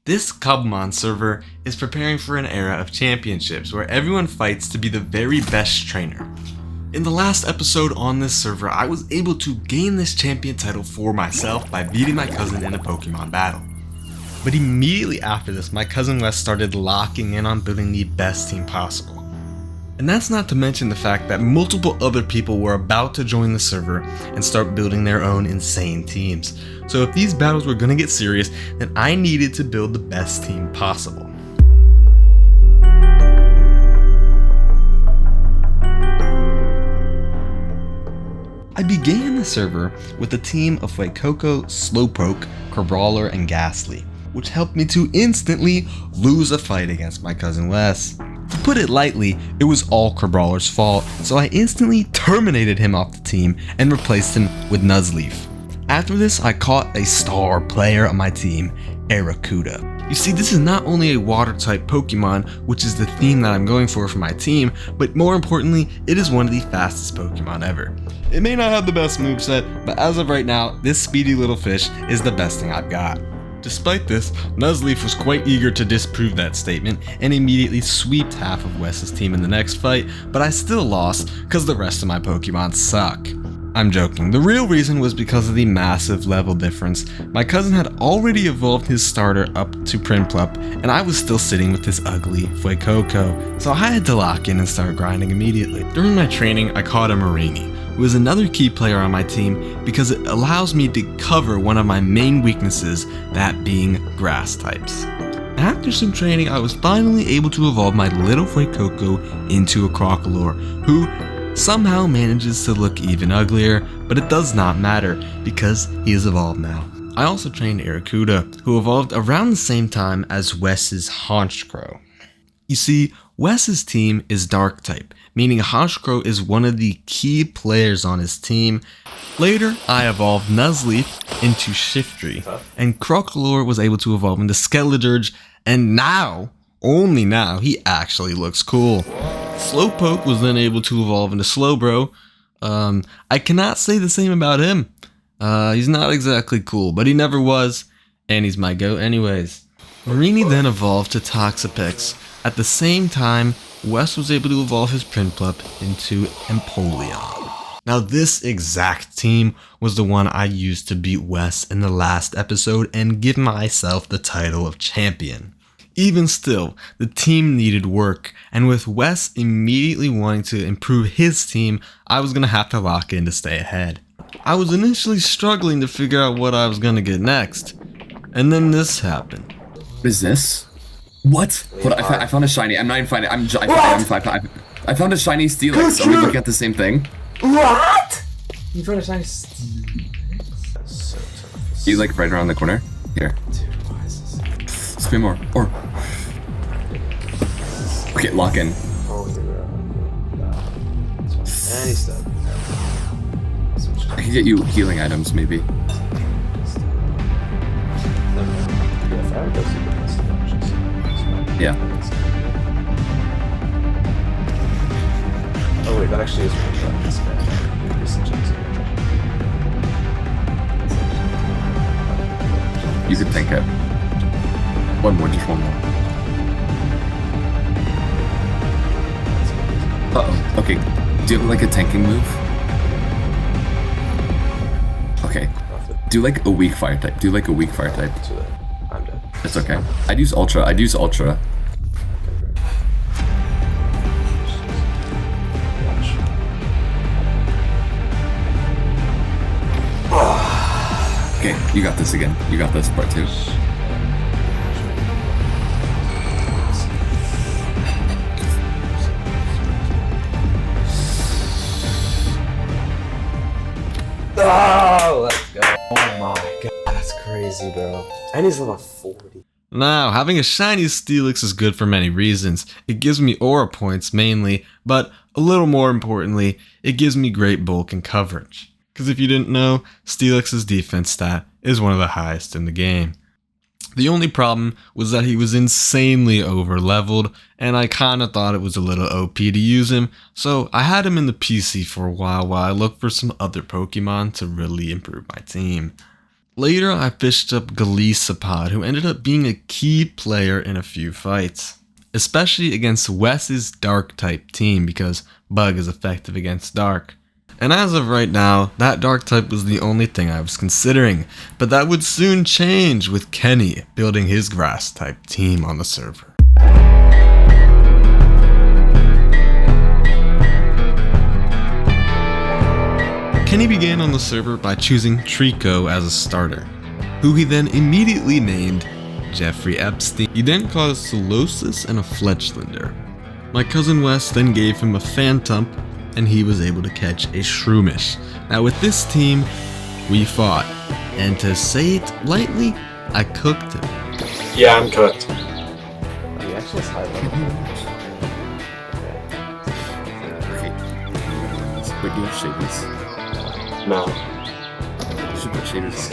This Cobblemon server is preparing for an era of championships where everyone fights to be the very best trainer. In the last episode on this server, I was able to gain this champion title for myself by beating my cousin in a Pokemon battle. But immediately after this, my cousin Wes started locking in on building the best team possible. And that's not to mention the fact that multiple other people were about to join the server and start building their own insane teams. So if these battles were gonna get serious, then I needed to build the best team possible. I began the server with a team of Fuecoco, Slowpoke, Crabrawler, and Ghastly, which helped me to instantly lose a fight against my cousin Wes. To put it lightly, it was all Crabrawler's fault, so I instantly terminated him off the team and replaced him with Nuzleaf. After this, I caught a star player on my team, Arrokuda. You see, this is not only a water-type Pokemon, which is the theme that I'm going for my team, but more importantly, it is one of the fastest Pokemon ever. It may not have the best moveset, but as of right now, this speedy little fish is the best thing I've got. Despite this, Nuzleaf was quite eager to disprove that statement and immediately sweeped half of Wes's team in the next fight, but I still lost because the rest of my Pokemon suck. I'm joking. The real reason was because of the massive level difference. My cousin had already evolved his starter up to Prinplup, and I was still sitting with this ugly Fuecoco, so I had to lock in and start grinding immediately. During my training, I caught a Marini, who is another key player on my team because it allows me to cover one of my main weaknesses, that being grass types. After some training, I was finally able to evolve my little Fuecoco into a Crocalor, who somehow manages to look even uglier, but it does not matter because he is evolved now. I also trained Arrokuda, who evolved around the same time as Wes's Honchkrow. You see, Wes's team is dark type, meaning Honchkrow is one of the key players on his team. Later, I evolved Nuzleaf into Shiftry, and Crocalor was able to evolve into Skeledirge, and now, only now, he actually looks cool. Slowpoke was then able to evolve into Slowbro. I cannot say the same about him. He's not exactly cool, but he never was, and he's my goat anyways. Marini then evolved to Toxapex. At the same time, Wes was able to evolve his Prinplup into Empoleon. Now this exact team was the one I used to beat Wes in the last episode and give myself the title of champion. Even still, the team needed work, and with Wes immediately wanting to improve his team, I was going to have to lock in to stay ahead. I was initially struggling to figure out what I was going to get next, and then this happened. What is this? What? Hold on, I found a shiny. I'm not even finding it. I found a shiny Steelix. Are we looking at the same thing? What? You found a shiny Steelix? That's so tough. You like right around the corner? Here. Dude, why is this? Spin more. Or. Okay, lock in. Any stuff. I can get you healing items, maybe. Yeah. Oh wait, that actually is one shot. This guy. You could think it. One more, just one more. Uh-oh. Okay. Do you have like a tanking move? Okay. Do like a weak fire type. Do like a weak fire type. Too late. I'm dead. It's okay. I'd use Ultra. Okay, you got this again. You got this part too. Oh, let's go. Oh my god, that's crazy, bro. And he's level 40. Now, having a shiny Steelix is good for many reasons. It gives me aura points mainly, but a little more importantly, it gives me great bulk and coverage. Because if you didn't know, Steelix's defense stat is one of the highest in the game. The only problem was that he was insanely over leveled, and I kinda thought it was a little OP to use him, so I had him in the PC for a while I looked for some other Pokemon to really improve my team. Later, I fished up Golisopod, who ended up being a key player in a few fights, especially against Wes's Dark type team because Bug is effective against Dark. And as of right now, that Dark type was the only thing I was considering, but that would soon change with Kenny building his Grass type team on the server. Kenny began on the server by choosing Trico as a starter, who he then immediately named Jeffrey Epstein. He then caught a Solosis and a Fletchlander. My cousin Wes then gave him a Phantump, and he was able to catch a Shroomish. Now with this team, we fought, and to say it lightly, I cooked him. Yeah, I'm cooked. He actually is high level. Wait, do you have shaders? No. You should put shaders.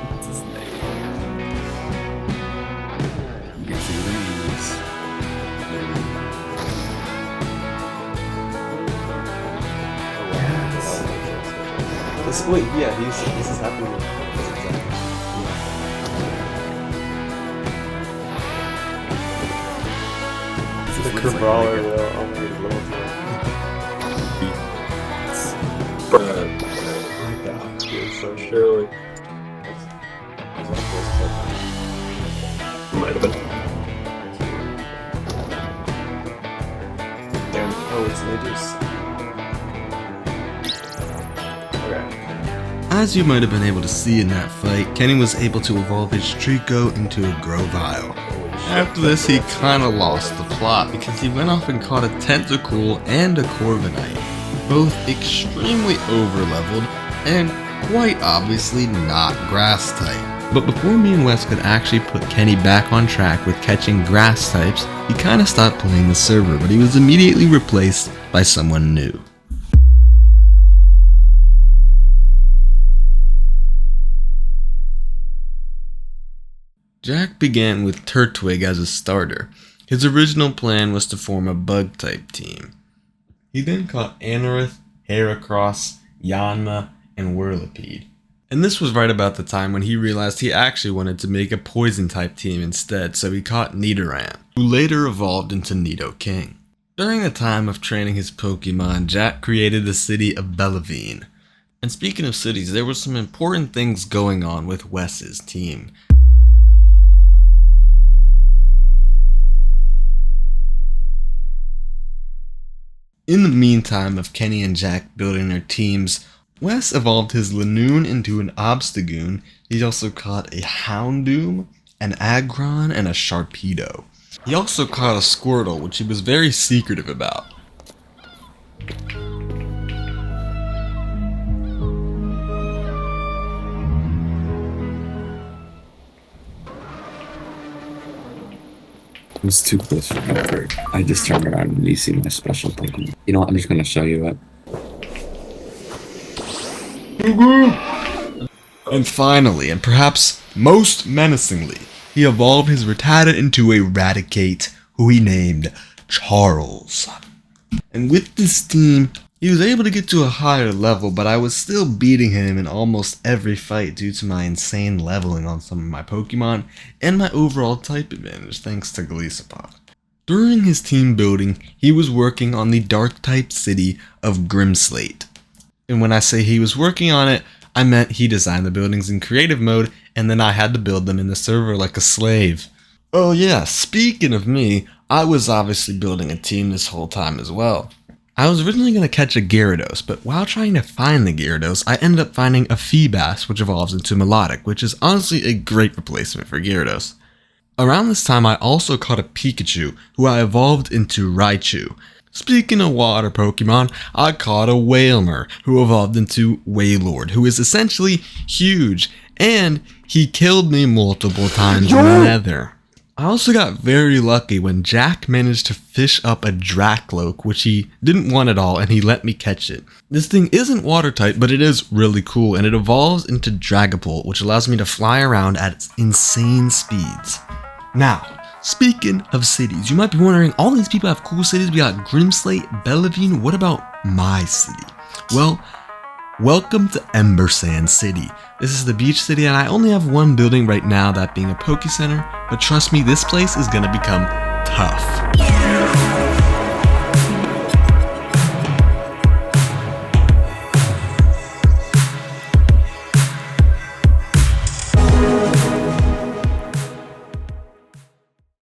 What's his name? Yes, his name is... Wait, yeah, this is happening. The Cabrawler will only level 2. So surely. Might have been. Damn, oh, it's Natbotjuice. Okay. As you might have been able to see in that fight, Kenny was able to evolve his Trico into a Grovyle. After this, he kinda lost the plot because he went off and caught a Tentacool and a Corviknight, both extremely overleveled and quite obviously not Grass type. But before me and Wes could actually put Kenny back on track with catching Grass types, he kinda stopped playing the server, but he was immediately replaced by someone new. Jack began with Turtwig as a starter. His original plan was to form a Bug-type team. He then caught Anorith, Heracross, Yanma, and Whirlipede. And this was right about the time when he realized he actually wanted to make a Poison-type team instead, so he caught Nidoran, who later evolved into Nidoking. During the time of training his Pokemon, Jack created the city of Bellevine. And speaking of cities, there were some important things going on with Wes's team. In the meantime of Kenny and Jack building their teams, Wes evolved his Lanoon into an Obstagoon. He also caught a Houndoom, an Aggron, and a Sharpedo. He also caught a Squirtle, which he was very secretive about. It was too close for comfort. I just turned around and you see my special Pokemon. You know what? I'm just gonna show you it. And finally, and perhaps most menacingly, he evolved his Rattata into a Raticate, who he named Charles. And with this team, he was able to get to a higher level, but I was still beating him in almost every fight due to my insane leveling on some of my Pokemon and my overall type advantage thanks to Golisopod. During his team building, he was working on the dark type city of Grimslate. And when I say he was working on it, I meant he designed the buildings in creative mode and then I had to build them in the server like a slave. Oh yeah, speaking of me, I was obviously building a team this whole time as well. I was originally going to catch a Gyarados, but while trying to find the Gyarados, I ended up finding a Feebas, which evolves into Melodic, which is honestly a great replacement for Gyarados. Around this time, I also caught a Pikachu, who I evolved into Raichu. Speaking of water Pokemon, I caught a Wailmer, who evolved into Wailord, who is essentially huge, and he killed me multiple times in the nether. I also got very lucky when Jack managed to fish up a Dracloak, which he didn't want at all, and he let me catch it. This thing isn't water type, but it is really cool, and it evolves into Dragapult, which allows me to fly around at insane speeds. Now, Speaking of cities, you might be wondering, all these people have cool cities. We got Grimslate, Bellevue. What about my city? Well, welcome to Ember Sand City. This is the beach city, and I only have one building right now, that being a Poke Center. But trust me, this place is gonna become tough.